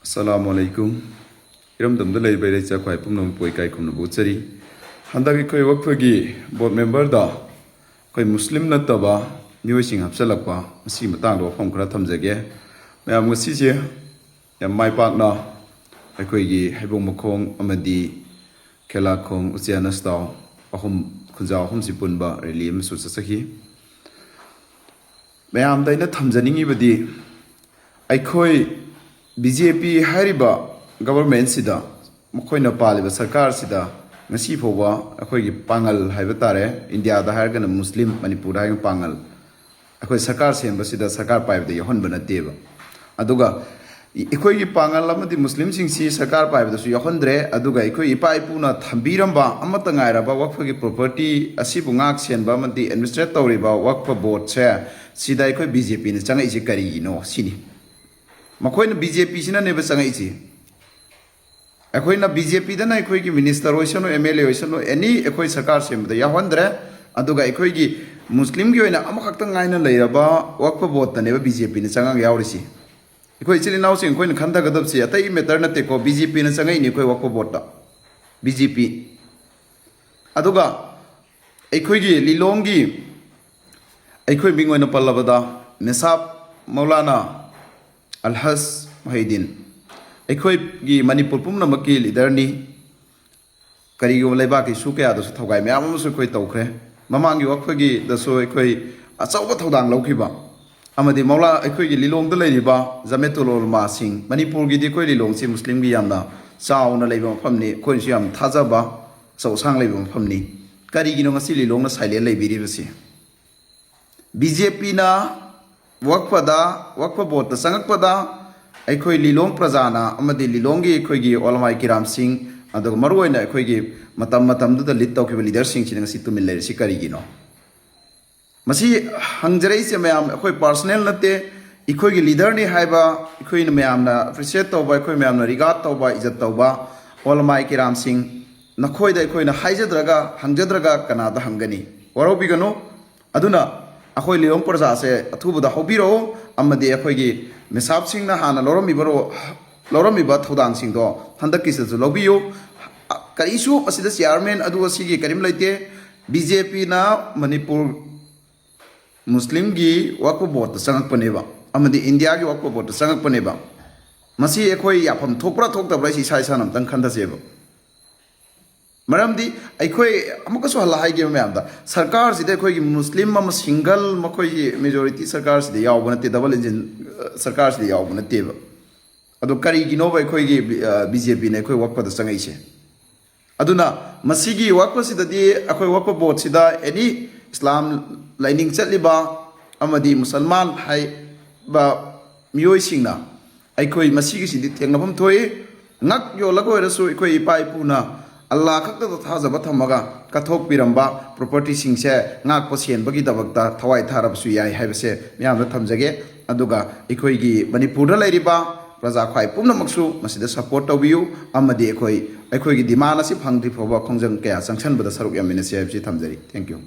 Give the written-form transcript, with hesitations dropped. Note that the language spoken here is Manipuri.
Assalamualaikum. Iram dam da lay bay cha khwai pum nom poi kai khum bu chari. Handa gi khoi wak phagi board member da khoi muslim na ta ba nioi sing hap salak pa si matang do phom khara tham jage. Mayam ngasi je yam mai pak na khoi gi haibong makhong amadi khela khong uchiana staw ahum khunjaw hum sipun ba relim su sa sakhi. Mayam dai na thamjaningi badi ai khoi BJP hariba government sida mukhoina paliba sarkar sida ngasi phoba akhoi gi pangal haiba tare India da har gana Muslim Manipur ha pangal akhoi sarkar semba sida sarkar paibda yahon bana teba aduga akhoi gi pangal amadi Muslim sing si sarkar paibda su yahondre aduga akhoi ipa ipuna thambiramba amata ngairaba wakfa gi property asibu ngak senba amadi administrate tawriba wakfa board se sida akhoi BJP ne changai ji kari no sini Makoy na BJP sina neba sangai chi. Akoy na BJP da na akoy ki minister hoisan no MLA hoisan no any akoy sarkar sem da yahondre aduga akoy ki Muslim gi oina amakak tang ngaina leiraba wakpa bot ta neba BJP ne changang yaurisi. Akoy chili naw sing akoy na khanda gadab si atai matter na te ko BJP na changai ni akoy wakpa bot ta BJP aduga akoy gi lilong gi akoy bingoi na pallabada Nisab Maulana Alhas Mahidin akhoi gi Manipur pumna maki leader ni kari go leba ki su kya da su thogai me am su khoi tawkhre mamang gi akhoi gi da so akhoi achau ba thodang lokhiba amadi maula akhoi gi lilong da leiriba Jametulul ma sing Manipur gi di khoi lilong si Muslim gi yamna chaw na leiba famni khoi si yam thajaba sau sang leiba famni kari gi no ngasi lilong na silent leibiri basi BJP na wakpa bot ta sangak pada akhoi lilong prajana amadi lilongi akhoi gi olmai kiram singh aduga maruina akhoi gi matam du lit tawki leader singh chinga si tumil le sikari gi no masi hangjrei se mayam akhoi personal nate akhoi gi leader ni haiba akhoi na mayam na appreciate tawba akhoi mayam na regard tawba izat tawba olmai kiram singh nakhoi da akhoi na haijadraga hangjadraga kanada hangani warobi gano aduna akhoi lilong parja se athubuda hobiro amadi akhoi gi misap sing na hana loromi ba thodang sing do handak ki se lobiyo karisu asida chairman adu asigi karim laite BJP na Manipur Muslim gi wakpo bot sangak paneba amadi India gi wakpo bot sangak paneba masi akhoi yapam thokpra thoktabra si sai sanam tang khanda seba Maramdi akhoi amukasu hala haige mayamda sarkar sida akhoi gi Muslim ma single makhoi majority sarkar sida yawbana te double engine sarkar sida yawbana te ba adu kari gi no ba akhoi gi BJP ne akhoi wakpa da sangai se aduna masigi wakpa sida di akhoi wakpa bot sida any Islam lining chatliba amadi Musalman hai ba miyoi singna akhoi masigi sidi thengnapam thoi ngak yo lagoi rasu akhoi ipai puna Allah khakta to thajaba thamaga kathok piramba property singse ngak posien bagi dabakta thawai tharab su yai haibase myam da thamjage aduga ekhoi gi Manipur da lairiba praja khwai pumna maksu masida support tawiu amadi ekhoi gi dimana si phangdi phoba khongjang kya sanction bada saruk yamina se thamjari thank you